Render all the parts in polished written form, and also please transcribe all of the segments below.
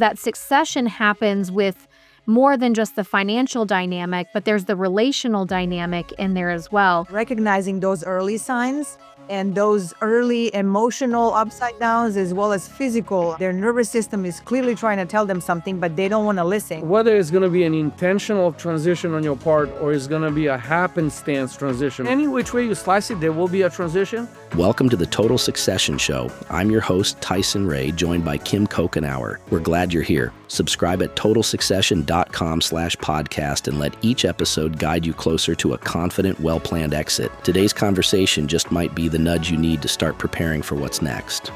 that succession happens with more than just the financial dynamic, but there's the relational dynamic in there as well. Recognizing those early signs and those early emotional upside downs as well as physical. Their nervous system is clearly trying to tell them something, but they don't want to listen. Whether it's going to be an intentional transition on your part or it's going to be a happenstance transition, any which way you slice it, there will be a transition. Welcome to the Total Succession Show. I'm your host, Tyson Ray, joined by Kim Cochenour. We're glad you're here. Subscribe at totalsuccession.com/podcast and let each episode guide you closer to a confident, well-planned exit. Today's conversation just might be the nudge you need to start preparing for what's next.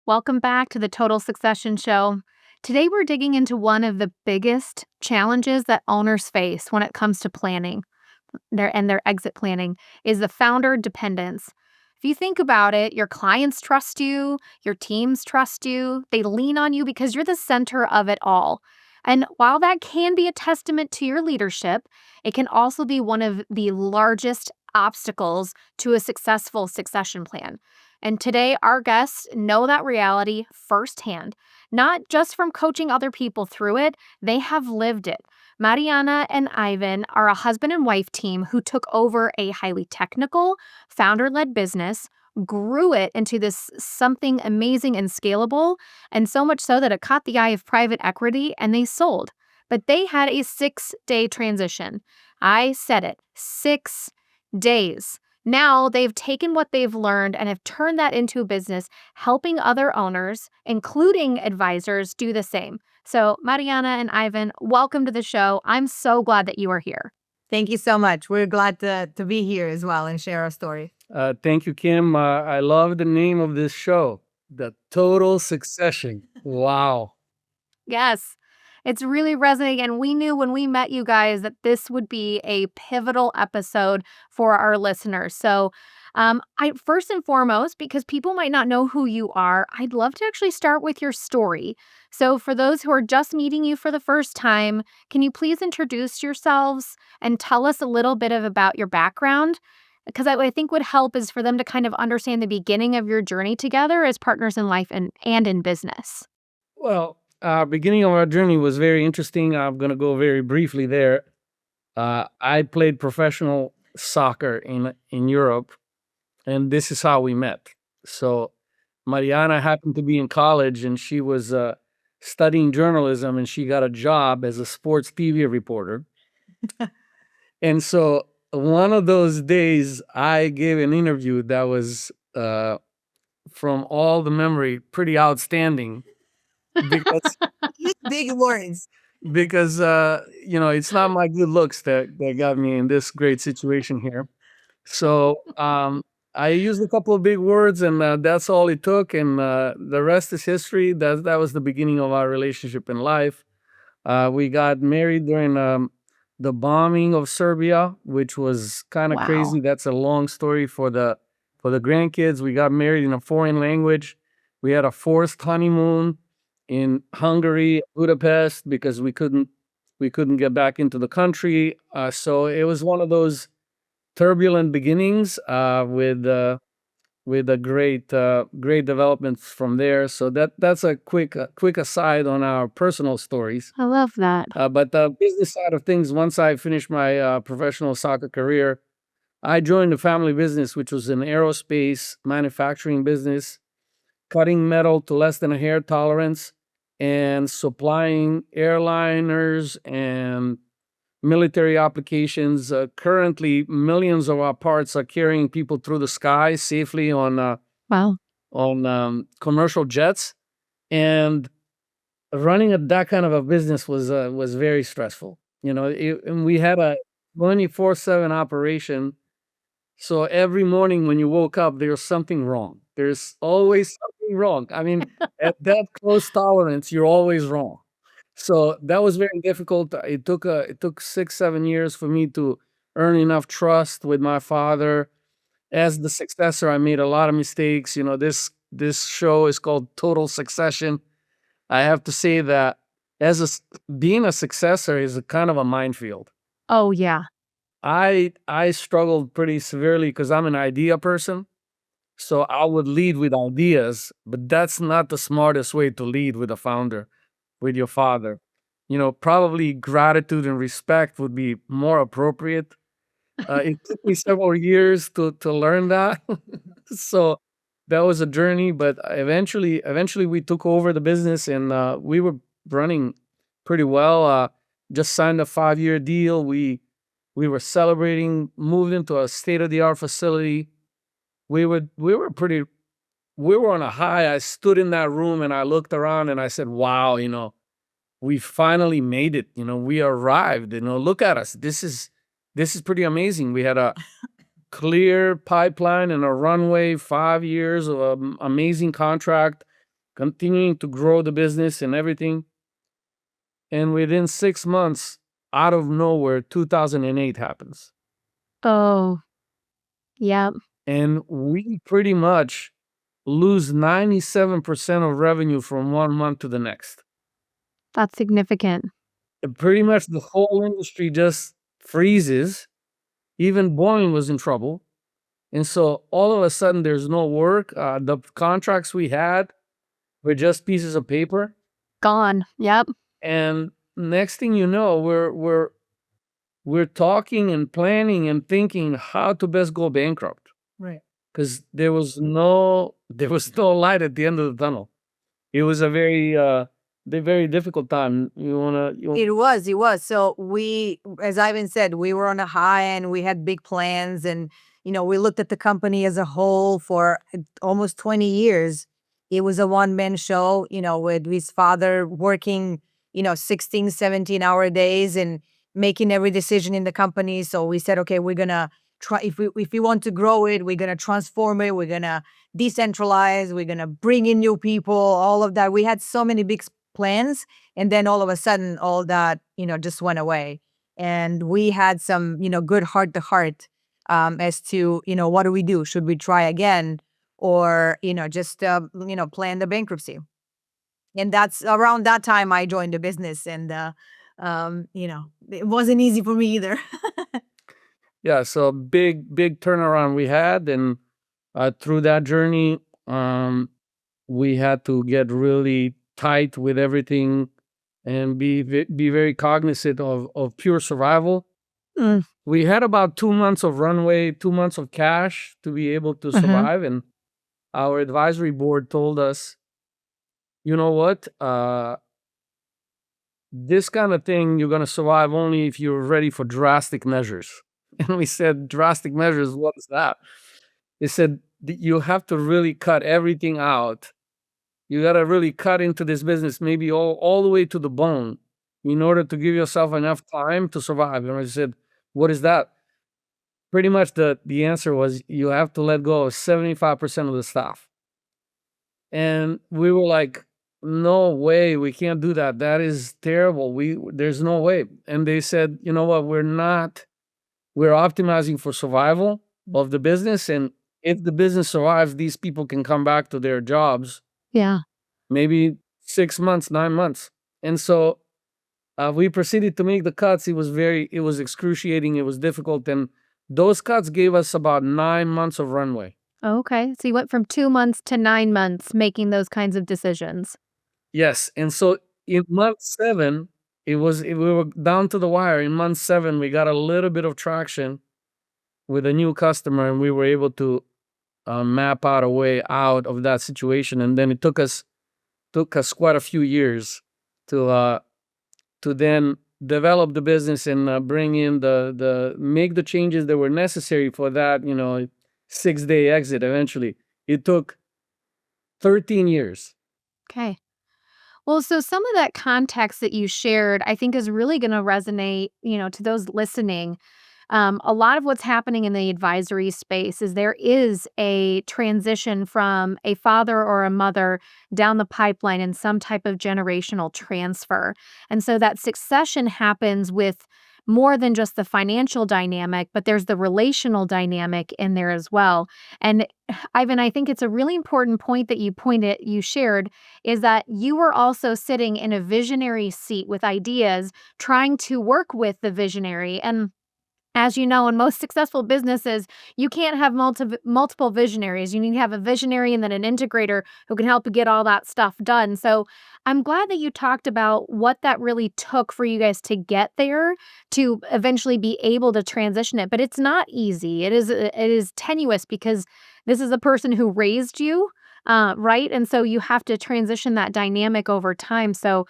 Welcome back to the Total Succession Show. Today we're digging into one of the biggest challenges that owners face when it comes to planning their exit planning is the founder dependence. If you think about it, your clients trust you, your teams trust you, they lean on you because you're the center of it all. And while that can be a testament to your leadership, it can also be one of the largest obstacles to a successful succession plan. And today, our guests know that reality firsthand, not just from coaching other people through it, they have lived it. Mariana and Ivan are a husband and wife team who took over a highly technical, founder-led business, grew it into this something amazing and scalable, and so much so that it caught the eye of private equity and they sold. But they had a 6-day transition. I said it, 6 days. Now they've taken what they've learned and have turned that into a business, helping other owners, including advisors, do the same. So Mariana and Ivan, welcome to the show. I'm so glad that you are here. Thank you so much. We're glad to be here as well and share our story. Thank you, Kim. I love the name of this show, The Total Succession. Wow. Yes, it's really resonating. And we knew when we met you guys that this would be a pivotal episode for our listeners. So first and foremost, because people might not know who you are, I'd love to actually start with your story. So for those who are just meeting you for the first time, can you please introduce yourselves and tell us a little bit about your background? Because I think would help is for them to kind of understand the beginning of your journey together as partners in life and in business. Well, beginning of our journey was very interesting. I'm going to go very briefly there. I played professional soccer in Europe, and this is how we met. So Mariana happened to be in college, and she was studying journalism, and she got a job as a sports TV reporter. And so one of those days, I gave an interview that was, from all the memory, pretty outstanding. Because Big words. because it's not my good looks that got me in this great situation here. So I used a couple of big words, and that's all it took. And the rest is history. That was the beginning of our relationship in life. We got married during the bombing of Serbia, which was kind of Wow. crazy. That's a long story for the grandkids. We got married in a foreign language. We had a forced honeymoon in Hungary, Budapest, because we couldn't get back into the country. So it was one of those turbulent beginnings with a great developments from there. So that's a quick aside on our personal stories. I love that. But the business side of things, once I finished my professional soccer career, I joined the family business, which was an aerospace manufacturing business, cutting metal to less than a hair tolerance and supplying airliners and military applications. Currently, millions of our parts are carrying people through the sky safely on Wow. commercial jets. And running that kind of a business was very stressful. And we had a 24/7 operation. So every morning when you woke up, there's something wrong. There's always something wrong. I mean, at that close tolerance, you're always wrong. So that was very difficult. It took 6-7 years for me to earn enough trust with my father. As the successor, I made a lot of mistakes. This show is called Total Succession. I have to say that being a successor is a kind of a minefield. Oh, yeah. I struggled pretty severely because I'm an idea person. So I would lead with ideas, but that's not the smartest way to lead with a founder, with your father. Probably gratitude and respect would be more appropriate. It took me several years to learn that. So that was a journey, but eventually we took over the business, and we were running pretty well. Just signed a 5-year deal. We were celebrating, moved into a state-of-the-art facility. We were on a high. I stood in that room and I looked around and I said, wow, we finally made it. We arrived. Look at us. This is pretty amazing. We had a clear pipeline and a runway, 5 years of amazing contract, continuing to grow the business and everything. And within 6 months, out of nowhere, 2008 happens. Oh, yep. And we pretty much lose 97% of revenue from one month to the next. That's significant. And pretty much the whole industry just freezes. Even Boeing was in trouble. And so all of a sudden there's no work. The contracts we had were just pieces of paper. Gone. Yep. And next thing you know, we're talking and planning and thinking how to best go bankrupt. Right. Because there was no light at the end of the tunnel. It was a very difficult time. It was. So we, as Ivan said, we were on a high and we had big plans, and we looked at the company as a whole for almost 20 years. It was a one-man show, with his father working, 16, 17-hour days and making every decision in the company. So we said, okay, we're gonna try, if we want to grow it, we're gonna transform it, we're gonna decentralize, we're gonna bring in new people, all of that. We had so many big plans, and then all of a sudden all that just went away, and we had some good heart to heart as to what do we do, should we try again, or just plan the bankruptcy. And that's around that time I joined the business, and it wasn't easy for me either. Yeah, so big turnaround we had, and through that journey, we had to get really tight with everything and be very cognizant of pure survival. We had about 2 months of runway, 2 months of cash to be able to survive, and our advisory board told us, you know what, this kind of thing you're going to survive only if you're ready for drastic measures. And we said, drastic measures, what is that? They said, you have to really cut everything out. You got to really cut into this business, maybe all the way to the bone, in order to give yourself enough time to survive. And I said, what is that? Pretty much the answer was, you have to let go of 75% of the staff. And we were like, no way, we can't do that. That is terrible. There's no way. And they said, you know what, we're optimizing for survival of the business. And if the business survives, these people can come back to their jobs. Yeah. Maybe 6 months, 9 months. And so we proceeded to make the cuts. It was excruciating. It was difficult. And those cuts gave us about 9 months of runway. Okay. So you went from 2 months to 9 months making those kinds of decisions. Yes. And so in month 7, we were down to the wire. In month 7, we got a little bit of traction with a new customer, and we were able to map out a way out of that situation. And then it took us quite a few years to then develop the business and bring in make the changes that were necessary for that 6-day exit. Eventually, it took 13 years. Okay. Well, so some of that context that you shared, I think, is really going to resonate, to those listening. A lot of what's happening in the advisory space is there is a transition from a father or a mother down the pipeline in some type of generational transfer. And so that succession happens with more than just the financial dynamic, but there's the relational dynamic in there as well. And Ivan, I think it's a really important point that you shared, is that you were also sitting in a visionary seat with ideas, trying to work with the visionary. And As you know, in most successful businesses, you can't have multiple visionaries. You need to have a visionary and then an integrator who can help you get all that stuff done. So I'm glad that you talked about what that really took for you guys to get there to eventually be able to transition it. But it's not easy. It is tenuous because this is a person who raised you. Right. And so you have to transition that dynamic over time. So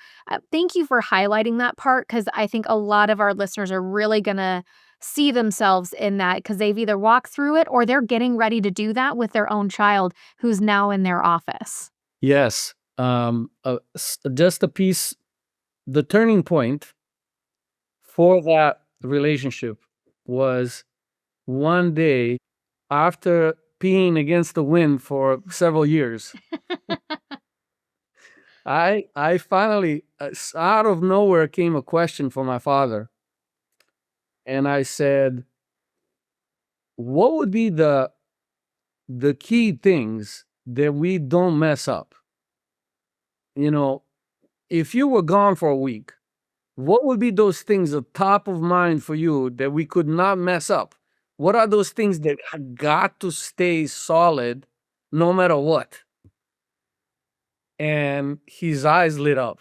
thank you for highlighting that part because I think a lot of our listeners are really going to see themselves in that because they've either walked through it or they're getting ready to do that with their own child who's now in their office. Yes. Just a piece, the turning point for that relationship was one day after peeing against the wind for several years. I finally, out of nowhere came a question from my father. And I said, what would be the key things that we don't mess up? You know, if you were gone for a week, what would be those things at top of mind for you that we could not mess up? What are those things that have got to stay solid no matter what? And his eyes lit up.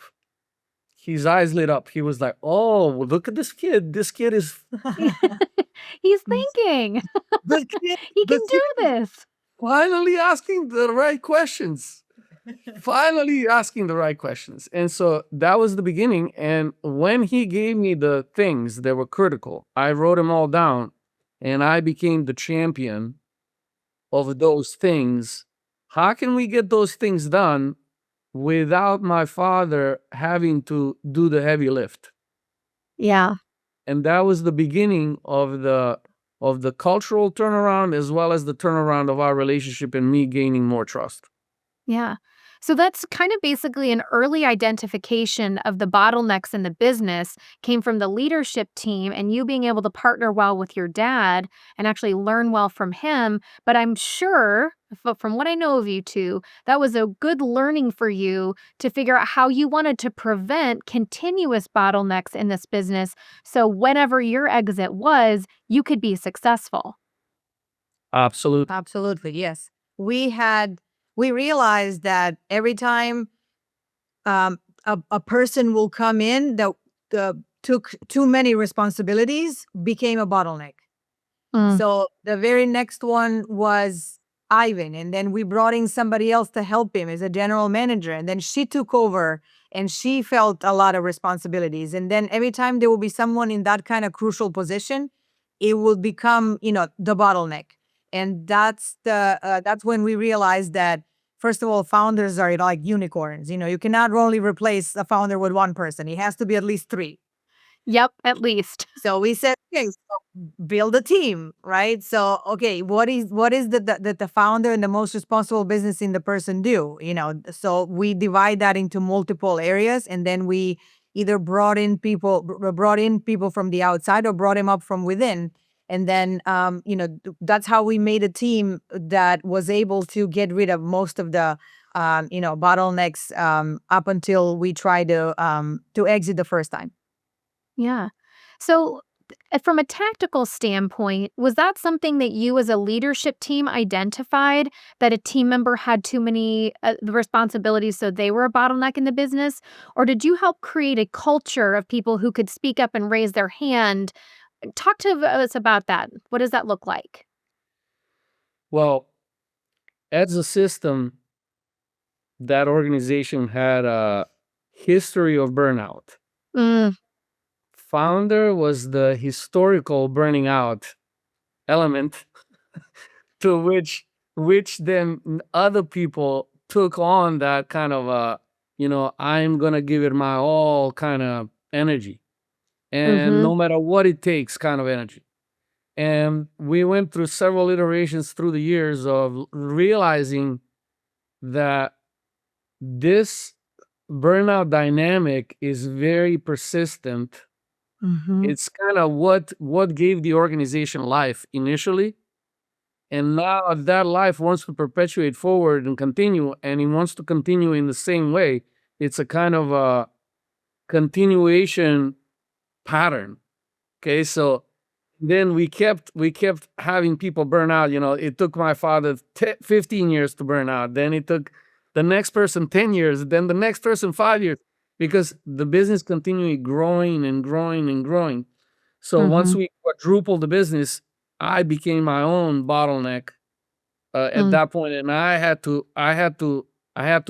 His eyes lit up. He was like, oh, well, look at this kid. This kid is He's thinking the kid, he can the do kid this. finally asking the right questions. Finally asking the right questions. And so that was the beginning. And when he gave me the things that were critical, I wrote them all down and I became the champion of those things. How can we get those things done without my father having to do the heavy lift? Yeah. And that was the beginning of the cultural turnaround as well as the turnaround of our relationship and me gaining more trust. Yeah. So that's kind of basically an early identification of the bottlenecks in the business came from the leadership team and you being able to partner well with your dad and actually learn well from him. But I'm sure, from what I know of you two, that was a good learning for you to figure out how you wanted to prevent continuous bottlenecks in this business. So whenever your exit was, you could be successful. Absolutely. Absolutely, yes. We realized that every time a person will come in that took too many responsibilities became a bottleneck. Mm. So the very next one was Ivan, and then we brought in somebody else to help him as a general manager, and then she took over and she felt a lot of responsibilities. And then every time there will be someone in that kind of crucial position, it will become, the bottleneck. And that's when we realized that first of all, founders are like unicorns. You cannot only replace a founder with one person; it has to be at least three. Yep, at least. So we said, okay, so build a team, right? So, okay, what is the founder and the most responsible business in the person do? So we divide that into multiple areas, and then we either brought in people from the outside or brought them up from within. And then, that's how we made a team that was able to get rid of most of the, bottlenecks up until we tried to exit the first time. Yeah. So, from a tactical standpoint, was that something that you as a leadership team identified that a team member had too many responsibilities, so they were a bottleneck in the business? Or did you help create a culture of people who could speak up and raise their hand? Talk to us about that. What does that look like? Well, as a system, that organization had a history of burnout. Mm, Founder was the historical burning out element to which then other people took on that kind of I'm gonna give it my all kind of energy, and mm-hmm. no matter what it takes kind of energy. And we went through several iterations through the years of realizing that this burnout dynamic is very persistent. Mm-hmm. It's kind of what gave the organization life initially. And now that life wants to perpetuate forward and continue, and it wants to continue in the same way. It's a kind of a continuation pattern. Okay, so Then we kept having people burn out. It took my father 15 years to burn out. Then it took the next person 10 years, then the next person 5 years, because the business continued growing and growing and growing. So once we quadrupled the business, I became my own bottleneck at that point, and I had to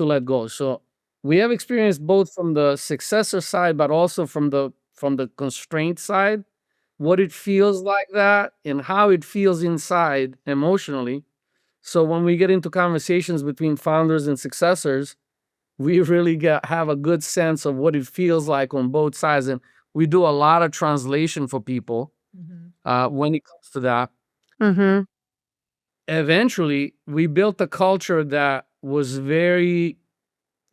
let go. So we have experienced both from the successor side, but also from the constraint side, what it feels like that and how it feels inside emotionally. So when we get into conversations between founders and successors, we really have a good sense of what it feels like on both sides. And we do a lot of translation for people when it comes to that. Eventually, we built a culture that was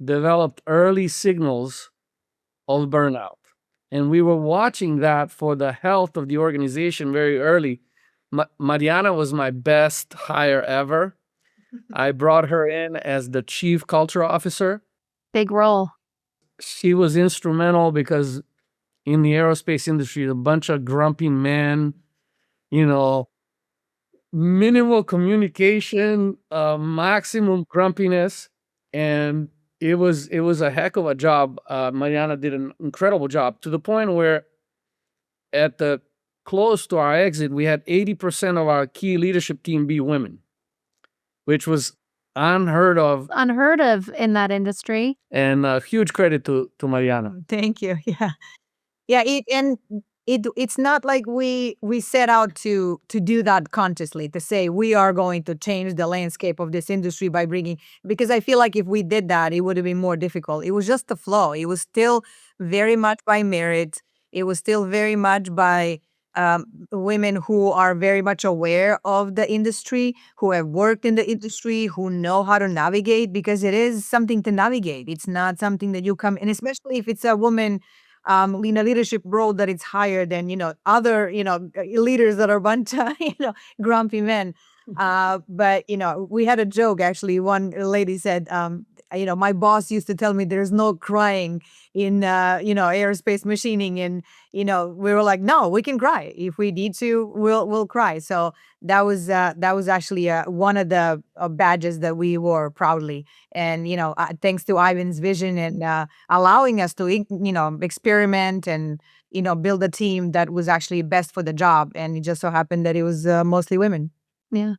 developed early signals of burnout. And we were watching that for the health of the organization very early. Mariana was my best hire ever. I brought her in as the chief culture officer. Big role. She was instrumental because in the aerospace industry, a bunch of grumpy men, minimal communication, maximum grumpiness. And it was a heck of a job. Mariana did an incredible job, to the point where at the close to our exit, we had 80% of our key leadership team be women, which was unheard of. Unheard of in that industry. And huge credit to Mariana. Thank you. Yeah. It's not like we set out to do that consciously, to say we are going to change the landscape of this industry by bringing, because I feel like if we did that, it would have been more difficult. It was just the flow. It was still very much by merit. It was still very much by women who are very much aware of the industry, who have worked in the industry, who know how to navigate, because it is something to navigate. It's not something that you come, and especially if it's a woman in a leadership role that it's higher than, other, leaders that are a bunch of, grumpy men. But, we had a joke, actually. One lady said, my boss used to tell me there's no crying in, aerospace machining. And, we were like, no, we can cry. If we need to, we'll cry. So that was actually one of the badges that we wore proudly. And, thanks to Ivan's vision and allowing us to, experiment and, build a team that was actually best for the job. And it just so happened that it was mostly women. Yeah.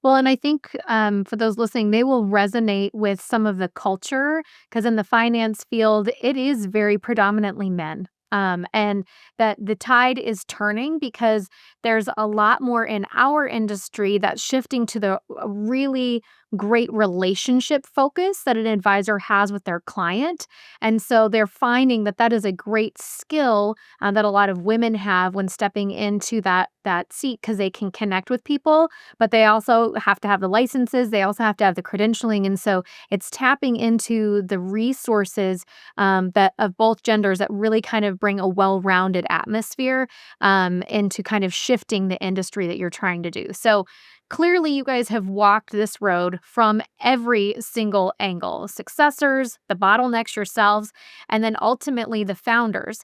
Well, and I think for those listening, they will resonate with some of the culture, because in the finance field, it is very predominantly men. And that the tide is turning, because there's a lot more in our industry that's shifting to the really great relationship focus that an advisor has with their client. And so they're finding that that is a great skill that a lot of women have when stepping into that seat, because they can connect with people, but they also have to have the licenses. They also have to have the credentialing. And so it's tapping into the resources that of both genders that really kind of bring a well-rounded atmosphere into kind of shifting the industry that you're trying to do. So clearly, you guys have walked this road from every single angle: successors, the bottlenecks yourselves, and then ultimately the founders.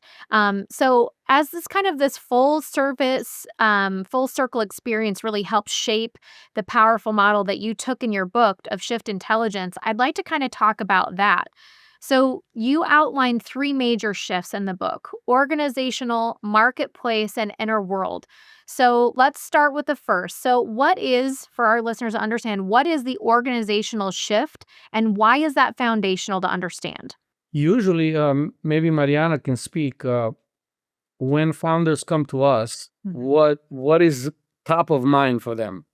So as this full service, full circle experience really helps shape the powerful model that you took in your book of Shift Intelligence, I'd like to kind of talk about that. So you outline 3 major shifts in the book: organizational, marketplace, and inner world. So let's start with the first. So what is, for our listeners to understand, what is the organizational shift, and why is that foundational to understand? Usually, maybe Mariana can speak. When founders come to us, what is top of mind for them?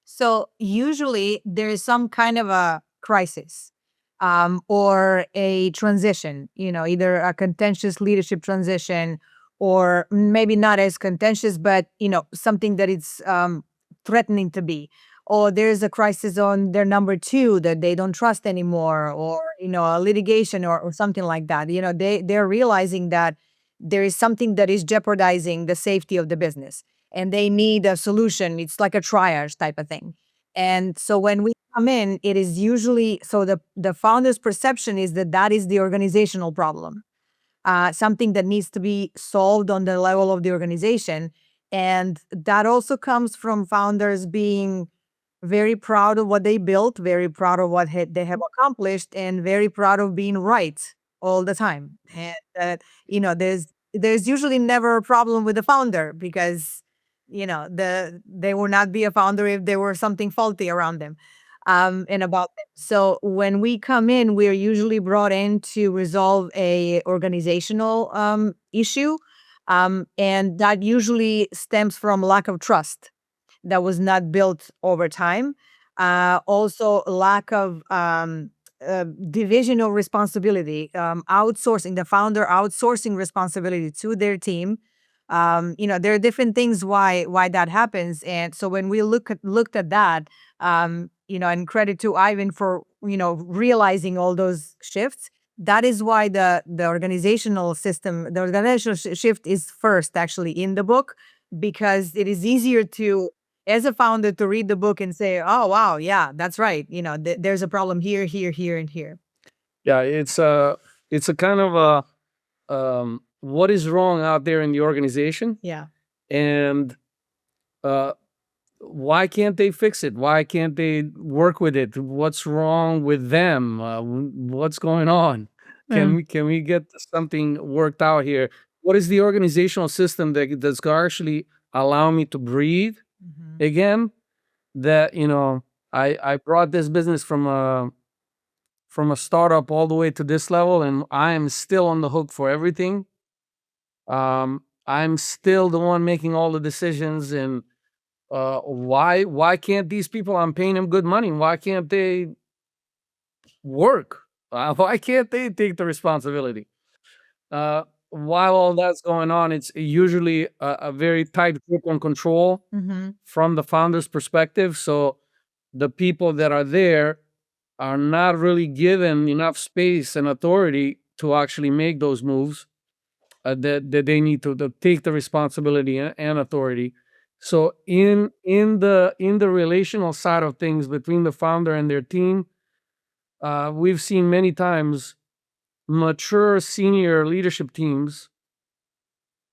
So usually there is some kind of a crisis or a transition, either a contentious leadership transition, or maybe not as contentious, but, something that it's threatening to be. Or there's a crisis on their number 2 that they don't trust anymore, or, a litigation or something like that. They're realizing that there is something that is jeopardizing the safety of the business, and they need a solution. It's like a triage type of thing. And so when we come in, it is usually, so the founder's perception is that is the organizational problem, something that needs to be solved on the level of the organization. And that also comes from founders being very proud of what they built, very proud of what they have accomplished, and very proud of being right all the time. And there's usually never a problem with the founder because they would not be a founder if there were something faulty around them and about them. So when we come in, we're usually brought in to resolve a organizational issue, and that usually stems from lack of trust that was not built over time. Also, lack of division of responsibility, outsourcing, the founder outsourcing responsibility to their team. There are different things why that happens. And so when we looked at that, and credit to Ivan for, realizing all those shifts. That is why the organizational system, the organizational shift is first actually in the book, because it is easier to, as a founder, to read the book and say, oh, wow, yeah, that's right. There's a problem here, here, here, and here. Yeah, it's a kind of what is wrong out there in the organization, Yeah. and why can't they fix it? Why can't they work with it? What's wrong with them? What's going on? Can we get something worked out here? What is the organizational system that's gonna actually allow me to breathe again? That I brought this business from a startup all the way to this level, and I am still on the hook for everything. I'm still the one making all the decisions, and why can't these people, I'm paying them good money, why can't they work? Why can't they take the responsibility? While all that's going on, it's usually a very tight grip on control from the founder's perspective. So the people that are there are not really given enough space and authority to actually make those moves that they need to take the responsibility and authority. So in the relational side of things between the founder and their team, we've seen many times mature senior leadership teams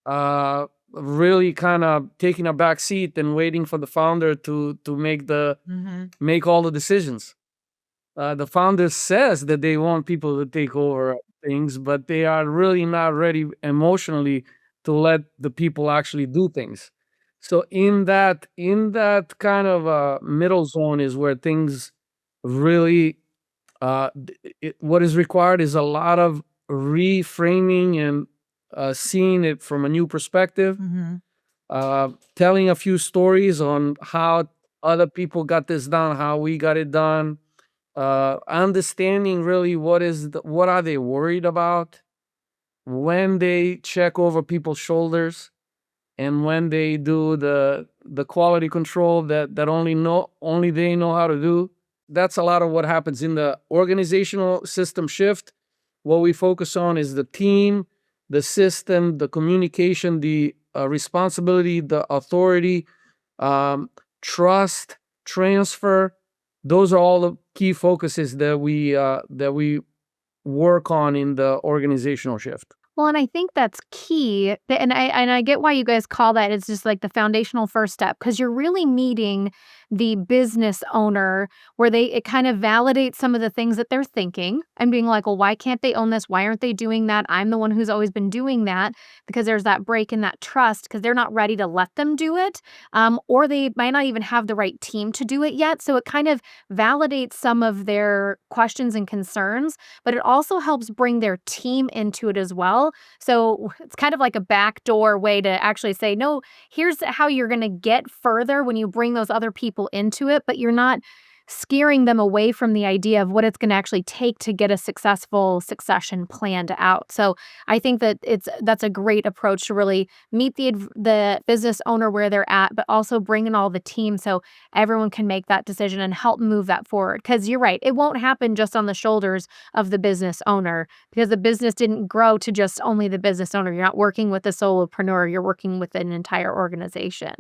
really kind of taking a back seat and waiting for the founder to make all the decisions. The founder says that they want people to take over things, but they are really not ready emotionally to let the people actually do things. So in that kind of middle zone is where things really what is required is a lot of reframing and seeing it from a new perspective, telling a few stories on how other people got this done, how we got it done, understanding really what are they worried about when they check over people's shoulders, and when they do the quality control that only they know how to do. That's a lot of what happens in the organizational system shift. What we focus on is the team, the system, the communication, the responsibility, the authority, trust, transfer. Those are all the key focuses that we work on in the organizational shift. Well, and I think that's key. And I get why you guys call that. It's just like the foundational first step, because you're really meeting the business owner where it kind of validates some of the things that they're thinking and being like, well, why can't they own this? Why aren't they doing that? I'm the one who's always been doing that, because there's that break in that trust because they're not ready to let them do it. Or they might not even have the right team to do it yet. So it kind of validates some of their questions and concerns, but it also helps bring their team into it as well. So it's kind of like a backdoor way to actually say, no, here's how you're going to get further when you bring those other people into it, but you're not scaring them away from the idea of what it's going to actually take to get a successful succession planned out. So I think that that's a great approach to really meet the business owner where they're at, but also bring in all the team so everyone can make that decision and help move that forward. Because you're right, it won't happen just on the shoulders of the business owner, because the business didn't grow to just only the business owner. You're not working with a solopreneur, you're working with an entire organization.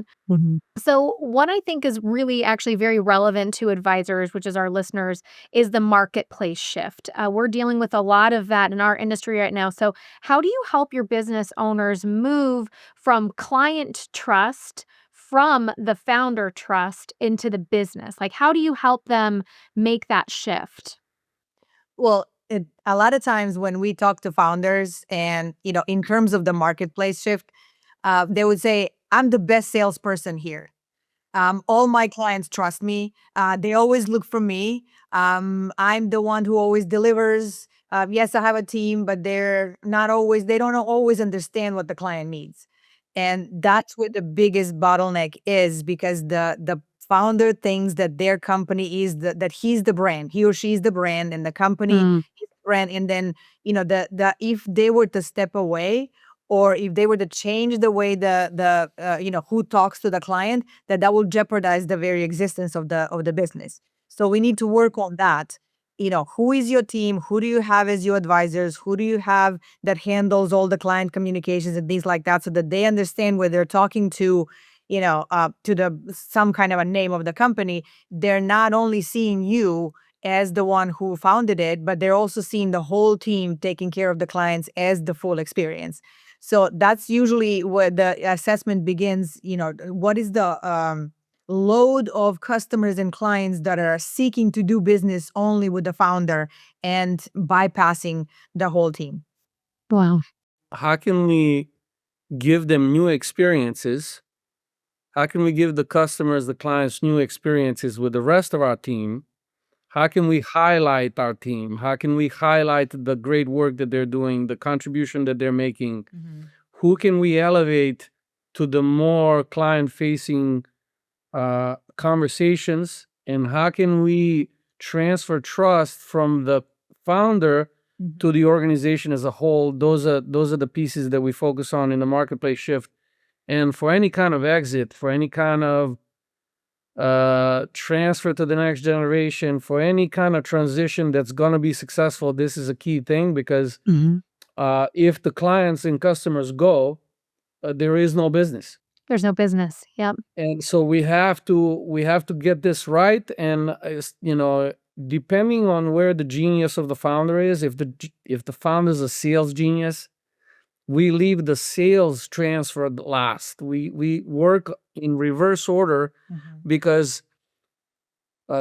So what I think is really actually very relevant to advice advisors, which is our listeners, is the marketplace shift. We're dealing with a lot of that in our industry right now. So, how do you help your business owners move from client trust, from the founder trust into the business? Like, how do you help them make that shift? Well, a lot of times when we talk to founders and, in terms of the marketplace shift, they would say, I'm the best salesperson here. All my clients trust me. They always look for me. I'm the one who always delivers. Yes, I have a team, but they don't always understand what the client needs. And that's what the biggest bottleneck is, because the founder thinks that their company is that he's the brand, he or she is the brand, and the company Mm, is the brand. And then, if they were to step away, or if they were to change the way who talks to the client, that will jeopardize the very existence of the business. So we need to work on that. Who is your team? Who do you have as your advisors? Who do you have that handles all the client communications and things like that, so that they understand where they're talking to the some kind of a name of the company. They're not only seeing you as the one who founded it, but they're also seeing the whole team taking care of the clients as the full experience. So that's usually where the assessment begins. What is the load of customers and clients that are seeking to do business only with the founder and bypassing the whole team? wow. How can we give them new experiences? How can we give the customers, the clients, new experiences with the rest of our team? How can we highlight our team? How can we highlight the great work that they're doing, the contribution that they're making? Who can we elevate to the more client-facing conversations? And how can we transfer trust from the founder to the organization as a whole? Those are the pieces that we focus on in the marketplace shift. And for any kind of exit, for any kind of transfer to the next generation, for any kind of transition that's going to be successful, this is a key thing, because if the clients and customers go, there is no business. There's no business. Yep. And so we have to get this right. And depending on where the genius of the founder is, if the founder is a sales genius, we leave the sales transfer last. We work in reverse order, because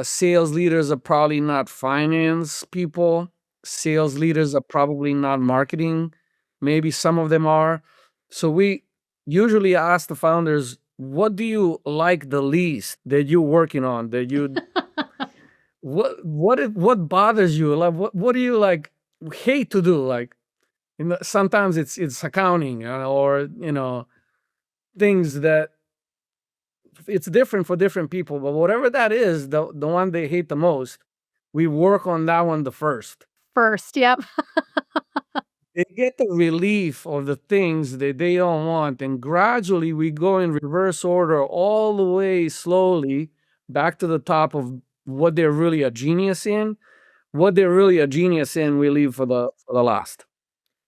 sales leaders are probably not finance people. Sales leaders are probably not marketing. Maybe some of them are. So we usually ask the founders, what do you like the least that you're working on? That you what bothers you? Like what do you hate to do? Like, sometimes it's accounting, or things that it's different for different people. But whatever that is, the one they hate the most, we work on that one the first. First, yep. They get the relief of the things that they don't want, and gradually we go in reverse order all the way slowly back to the top of what they're really a genius in. What they're really a genius in, we leave for the last.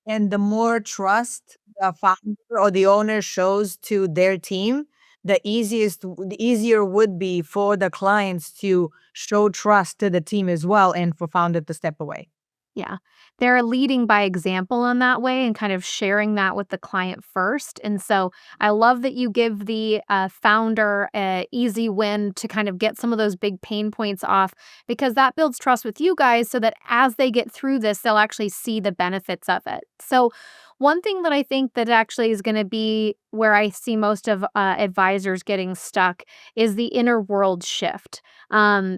And the more trust the founder or the owner shows to their team, the easier would be for the clients to show trust to the team as well, and for founder to step away. Yeah. They're leading by example in that way and kind of sharing that with the client first. And so I love that you give the founder a easy win to kind of get some of those big pain points off, because that builds trust with you guys, so that as they get through this, they'll actually see the benefits of it. So one thing that I think that actually is going to be where I see most of advisors getting stuck is the inner world shift,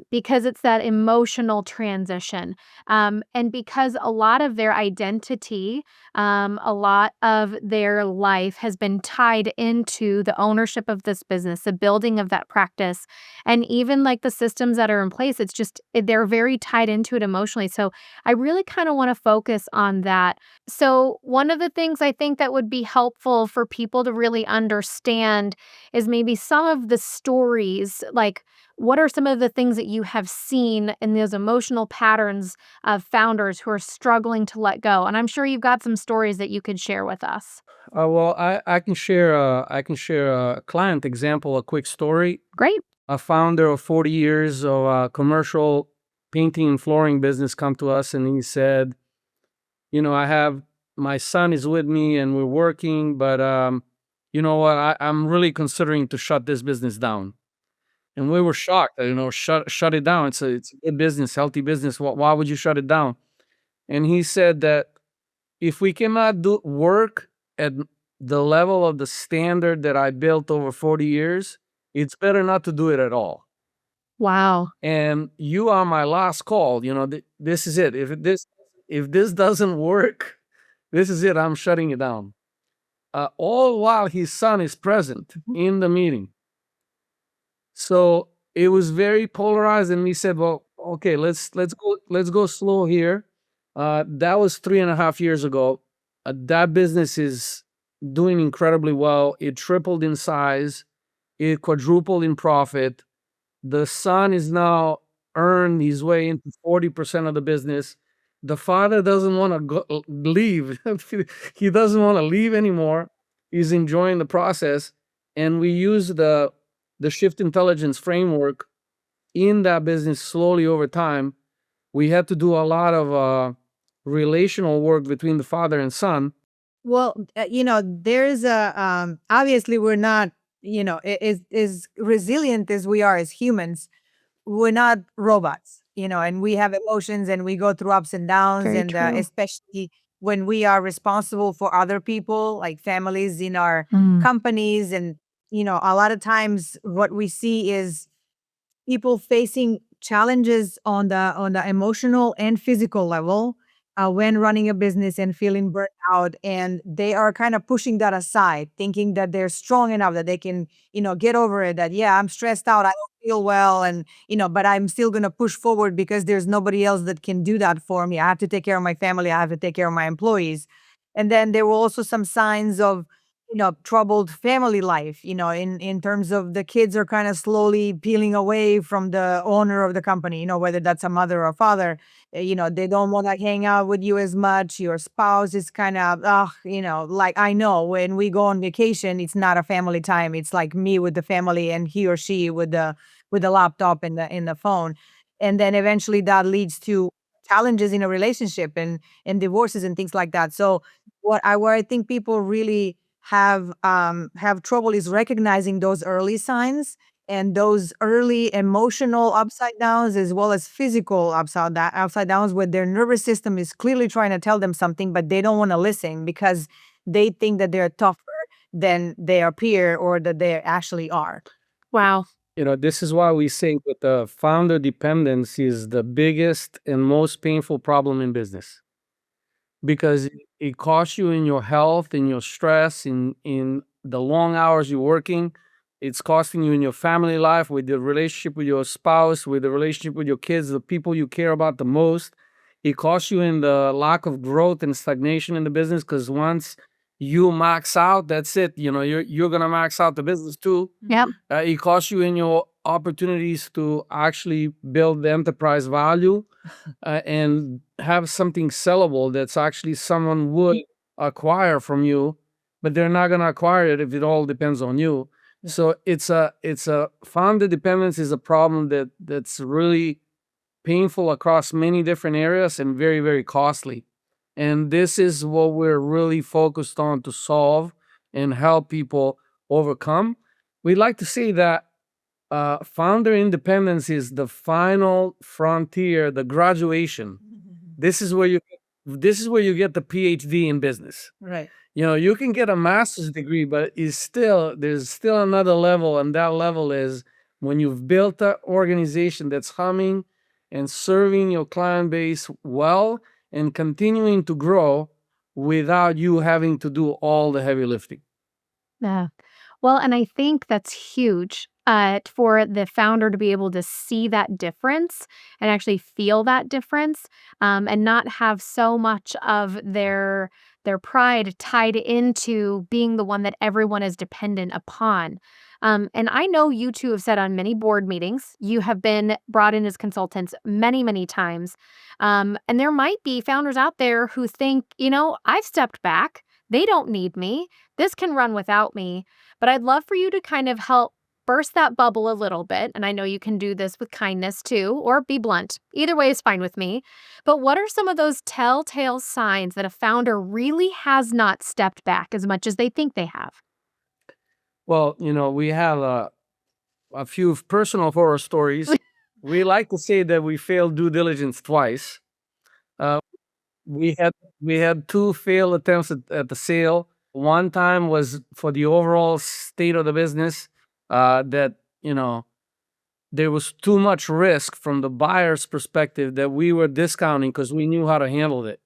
because it's that emotional transition. And because a lot of their identity, a lot of their life has been tied into the ownership of this business, the building of that practice, and even like the systems that are in place, they're very tied into it emotionally. So I really kind of want to focus on that. So one of the things I think that would be helpful for people to really understand is maybe some of the stories, like what are some of the things that you have seen in those emotional patterns of founders who are struggling to let go? And I'm sure you've got some stories that you could share with us. Well, I can share a client example, a quick story. Great. a founder of 40 years of a commercial painting and flooring business come to us, and he said, I have my son is with me and we're working, but you know what? I'm really considering to shut this business down. And we were shocked. Shut it down. It's a good business, healthy business. Why would you shut it down? And he said that if we cannot do work at the level of the standard that I built over 40 years, it's better not to do it at all. Wow. And you are my last call. This is it. If this doesn't work, this is it. I'm shutting it down. All while his son is present in the meeting. So it was very polarized, and we said, "Well, okay, let's go slow here." That was 3.5 years ago. That business is doing incredibly well. It tripled in size. It quadrupled in profit. The son is now earned his way into 40% of the business. The father doesn't want to leave. He doesn't want to leave anymore. He's enjoying the process. And we use the shift intelligence framework in that business slowly over time. We had to do a lot of relational work between the father and son. Well, there's obviously we're not, as resilient as we are as humans, we're not robots, and we have emotions and we go through ups and downs. Very And true. especially when we are responsible for other people, like families in our Mm. companies. And, a lot of times what we see is people facing challenges on the emotional and physical level when running a business and feeling burnt out, and they are kind of pushing that aside, thinking that they're strong enough that they can get over it, that yeah, I'm stressed out, I don't feel well, and but I'm still going to push forward because there's nobody else that can do that for me. I have to take care of my family, I have to take care of my employees. And then there were also some signs of troubled family life, in terms of the kids are kind of slowly peeling away from the owner of the company, whether that's a mother or father. They don't want to hang out with you as much. Your spouse is kind of, like, I know when we go on vacation, it's not a family time. It's like me with the family and he or she with the laptop and the phone. And then eventually that leads to challenges in a relationship and divorces and things like that. So where I think people really have trouble is recognizing those early signs and those early emotional upside downs as well as physical upside downs where their nervous system is clearly trying to tell them something, but they don't want to listen because they think that they're tougher than they appear or that they actually are. Wow. This is why we say that the founder dependence is the biggest and most painful problem in business, because it costs you in your health, in your stress, in the long hours you're working. It's costing you in your family life, with the relationship with your spouse, with the relationship with your kids, the people you care about the most. It costs you in the lack of growth and stagnation in the business, because once you max out, that's it. You're gonna max out the business too. Yep. It costs you in your opportunities to actually build the enterprise value and have something sellable that's actually someone would acquire from you, but they're not gonna acquire it if it all depends on you. So it's a founder dependence is a problem that's really painful across many different areas and very, very costly. And this is what we're really focused on to solve and help people overcome. We like to say that founder independence is the final frontier, the graduation. This is where you get the PhD in business. Right. You can get a master's degree, but there's still another level, and that level is when you've built an organization that's humming and serving your client base well and continuing to grow without you having to do all the heavy lifting. Yeah. Well, and I think that's huge for the founder to be able to see that difference and actually feel that difference, and not have so much of their pride tied into being the one that everyone is dependent upon. And I know you two have said on many board meetings, you have been brought in as consultants many, many times. And there might be founders out there who think, I've stepped back. They don't need me. This can run without me. But I'd love for you to kind of help burst that bubble a little bit, and I know you can do this with kindness too, or be blunt. Either way is fine with me. But what are some of those telltale signs that a founder really has not stepped back as much as they think they have? Well, we have a few personal horror stories. We like to say that we failed due diligence twice. Uh, we had we had two failed attempts at the sale. One time was for the overall state of the business, that there was too much risk from the buyer's perspective that we were discounting because we knew how to handle it.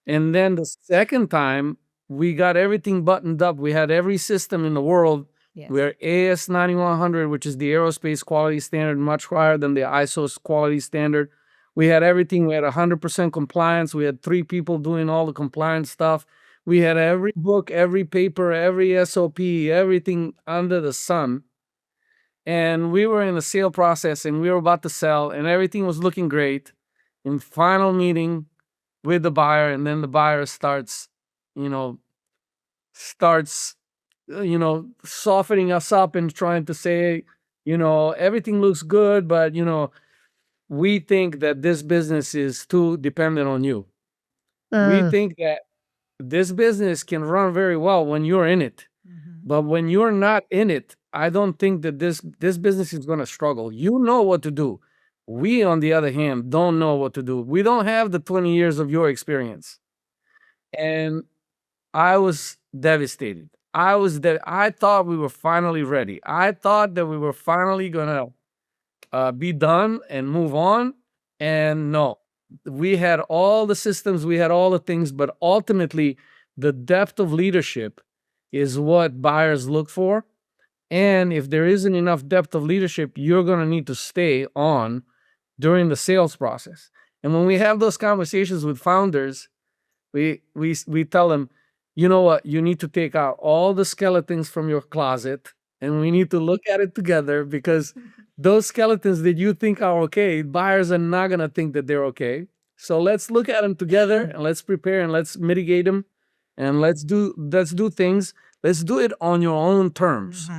And then the second time, we got everything buttoned up. We had every system in the world. Yes. We're AS 9100, which is the aerospace quality standard, much higher than the ISO's quality standard. We had everything. We had 100% compliance. We had 3 people doing all the compliance stuff. We had every book, every paper, every SOP, everything under the sun. And we were in the sale process and we were about to sell and everything was looking great. In final meeting with the buyer, and then the buyer starts softening us up and trying to say, everything looks good, but we think that this business is too dependent on you. We think that this business can run very well when you're in it. But when you're not in it, I don't think that this business is going to struggle. You know what to do. We, on the other hand, don't know what to do. We don't have the 20 years of your experience. And I was devastated. I thought we were finally ready. I thought that we were finally going to be done and move on. And no, we had all the systems, we had all the things, but ultimately the depth of leadership is what buyers look for. And if there isn't enough depth of leadership, you're going to need to stay on during the sales process. And when we have those conversations with founders, we tell them, you know what, you need to take out all the skeletons from your closet and we need to look at it together, because those skeletons that you think are okay, buyers are not going to think that they're okay. So let's look at them together and let's prepare and let's mitigate them and let's do things. Let's do it on your own terms.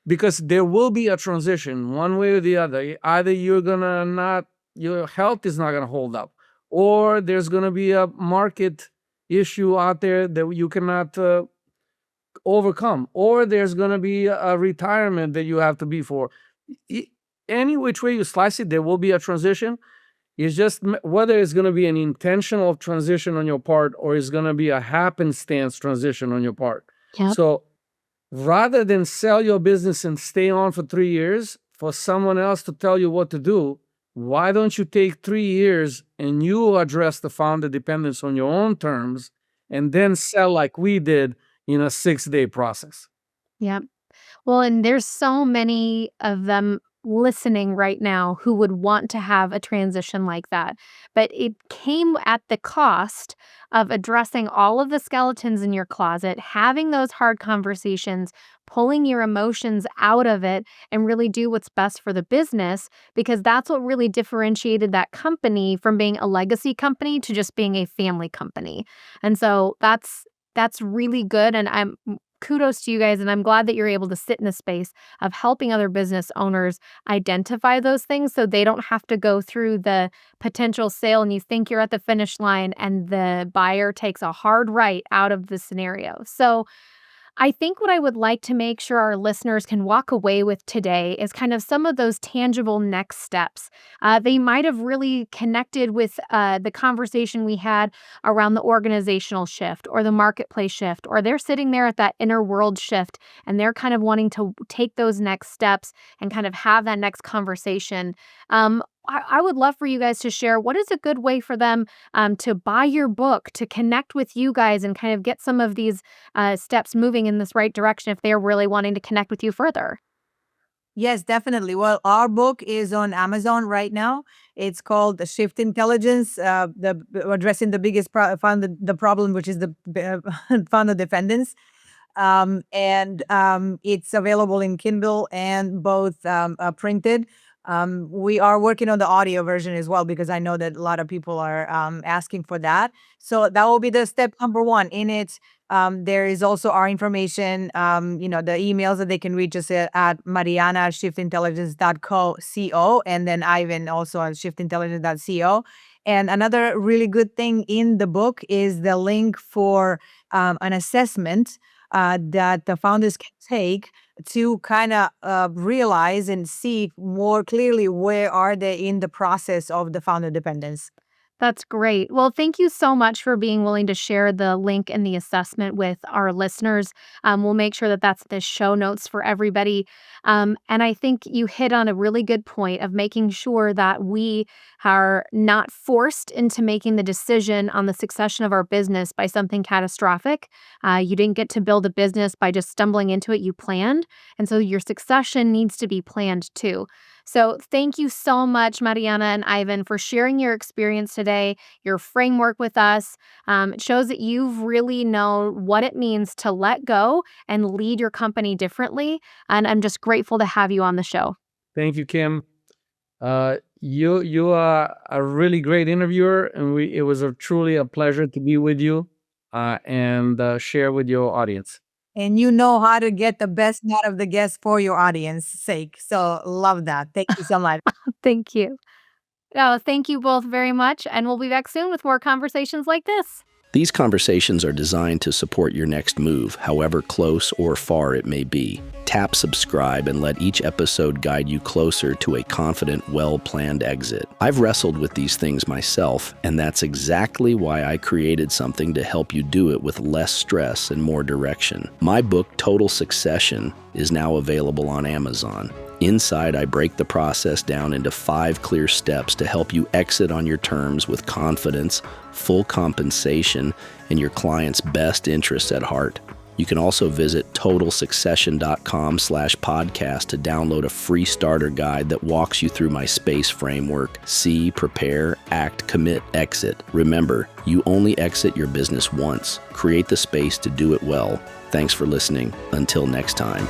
Because there will be a transition one way or the other. Either your health is not going to hold up, or there's going to be a market issue out there that you cannot overcome, or there's going to be a retirement that you have to be for. Any which way you slice it, there will be a transition. It's just whether it's going to be an intentional transition on your part or it's going to be a happenstance transition on your part. Yep. So rather than sell your business and stay on for 3 years for someone else to tell you what to do, why don't you take 3 years and you address the founder dependence on your own terms and then sell like we did in a 6-day process? Yep. Well, and there's so many of them listening right now who would want to have a transition like that. But it came at the cost of addressing all of the skeletons in your closet, having those hard conversations, pulling your emotions out of it, and really do what's best for the business, because that's what really differentiated that company from being a legacy company to just being a family company. And so that's really good. And I'm kudos to you guys. And I'm glad that you're able to sit in a space of helping other business owners identify those things so they don't have to go through the potential sale and you think you're at the finish line and the buyer takes a hard right out of the scenario. So I think what I would like to make sure our listeners can walk away with today is kind of some of those tangible next steps. They might have really connected with the conversation we had around the organizational shift or the marketplace shift, or they're sitting there at that inner world shift and they're kind of wanting to take those next steps and kind of have that next conversation. I would love for you guys to share what is a good way for them to buy your book, to connect with you guys and kind of get some of these steps moving in this right direction if they're really wanting to connect with you further. Yes, definitely. Well, our book is on Amazon right now. It's called The Shift Intelligence, addressing the biggest the problem, which is the founder dependence. And it's available in Kindle and both printed. We are working on the audio version as well because I know that a lot of people are asking for that. So that will be the step number one. In it, there is also our information, the emails that they can reach us at mariana@shiftintelligence.co, and then Ivan also at shiftintelligence.co. And another really good thing in the book is the link for an assessment that the founders can take to kind of realize and see more clearly where are they in the process of the founder dependence. That's great. Well, thank you so much for being willing to share the link and the assessment with our listeners. We'll make sure that that's the show notes for everybody. And I think you hit on a really good point of making sure that we are not forced into making the decision on the succession of our business by something catastrophic. You didn't get to build a business by just stumbling into it, you planned. And so your succession needs to be planned too. So thank you so much, Mariana and Ivan, for sharing your experience today, your framework with us. It shows that you've really known what it means to let go and lead your company differently. And I'm just grateful to have you on the show. Thank you, Kim. You are a really great interviewer, and it was truly a pleasure to be with you and share with your audience. And you know how to get the best out of the guests for your audience sake. So love that. Thank you so much. Thank you. Oh, thank you both very much. And we'll be back soon with more conversations like this. These conversations are designed to support your next move, however close or far it may be. Tap subscribe and let each episode guide you closer to a confident, well-planned exit. I've wrestled with these things myself, and that's exactly why I created something to help you do it with less stress and more direction. My book, Total Succession, is now available on Amazon. Inside, I break the process down into 5 clear steps to help you exit on your terms with confidence, full compensation, and your client's best interests at heart. You can also visit totalsuccession.com/podcast to download a free starter guide that walks you through my SPACE framework: see, prepare, act, commit, exit. Remember, you only exit your business once. Create the space to do it well. Thanks for listening. Until next time.